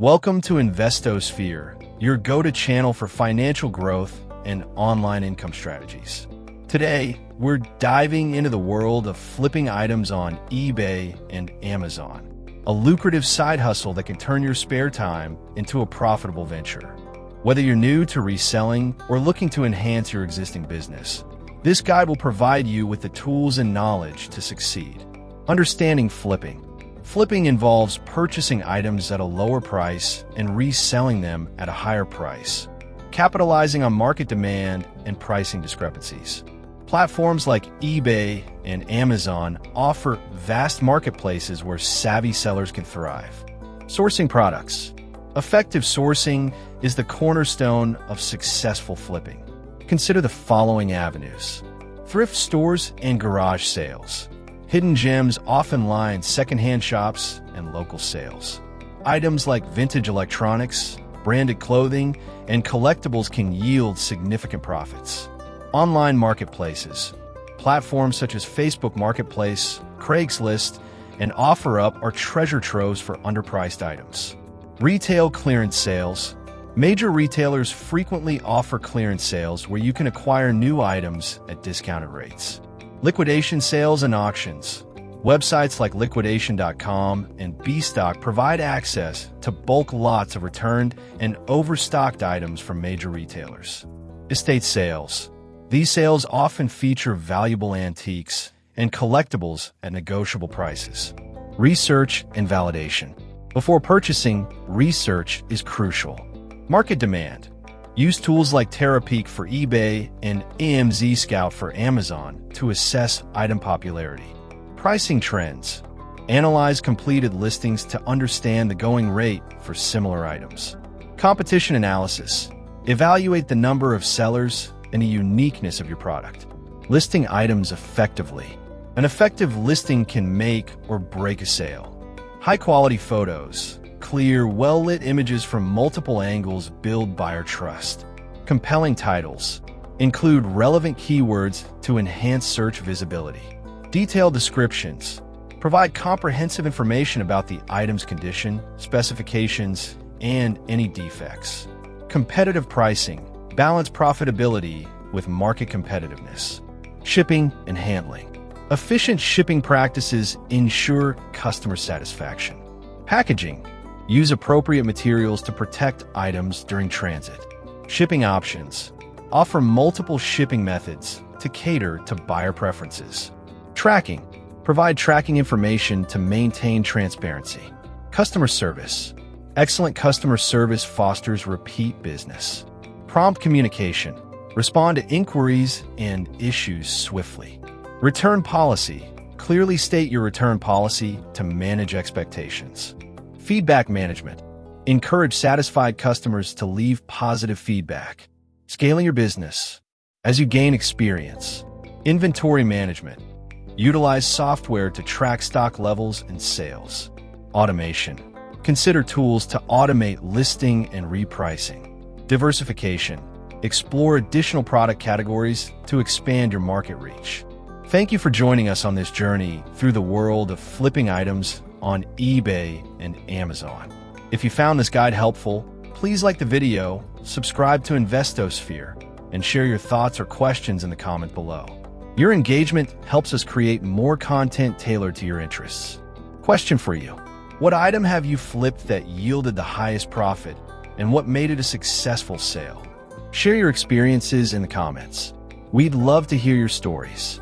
Welcome to Investosphere, your go-to channel for financial growth and online income strategies. Today, we're diving into the world of flipping items on eBay and Amazon, a lucrative side hustle that can turn your spare time into a profitable venture. Whether you're new to reselling or looking to enhance your existing business, this guide will provide you with the tools and knowledge to succeed. Understanding flipping. Flipping involves purchasing items at a lower price and reselling them at a higher price, capitalizing on market demand and pricing discrepancies. Platforms like eBay and Amazon offer vast marketplaces where savvy sellers can thrive. Sourcing products. Effective sourcing is the cornerstone of successful flipping. Consider the following avenues: thrift stores and garage sales. Hidden gems often line secondhand shops and local sales. Items like vintage electronics, branded clothing, and collectibles can yield significant profits. Online marketplaces. Platforms such as Facebook Marketplace, Craigslist, and OfferUp are treasure troves for underpriced items. Retail clearance sales. Major retailers frequently offer clearance sales where you can acquire new items at discounted rates. Liquidation sales and auctions. Websites like liquidation.com and Bstock provide access to bulk lots of returned and overstocked items from major retailers. Estate sales. These sales often feature valuable antiques and collectibles at negotiable prices. Research and validation. Before purchasing, research is crucial. Market demand. Use tools like TerraPeak for eBay and AMZ Scout for Amazon to assess item popularity. Pricing trends. Analyze completed listings to understand the going rate for similar items. Competition analysis. Evaluate the number of sellers and the uniqueness of your product. Listing items effectively. An effective listing can make or break a sale. High-quality photos. Clear, well-lit images from multiple angles build buyer trust. Compelling titles. Include relevant keywords to enhance search visibility. Detailed descriptions. Provide comprehensive information about the item's condition, specifications, and any defects. Competitive pricing. Balance profitability with market competitiveness. Shipping and handling. Efficient shipping practices ensure customer satisfaction. Packaging. Use appropriate materials to protect items during transit. Shipping options. Offer multiple shipping methods to cater to buyer preferences. Tracking. Provide tracking information to maintain transparency. Customer service. Excellent customer service fosters repeat business. Prompt communication. Respond to inquiries and issues swiftly. Return policy. Clearly state your return policy to manage expectations. Feedback management. Encourage satisfied customers to leave positive feedback. Scaling your business. As you gain experience. Inventory management. Utilize software to track stock levels and sales. Automation. Consider tools to automate listing and repricing. Diversification. Explore additional product categories to expand your market reach. Thank you for joining us on this journey through the world of flipping items on eBay and Amazon. If you found this guide helpful, please like the video, subscribe to Investosphere, and share your thoughts or questions in the comment below. Your engagement helps us create more content tailored to your interests. Question for you: what item have you flipped that yielded the highest profit, and what made it a successful sale? Share your experiences in the comments. We'd love to hear your stories.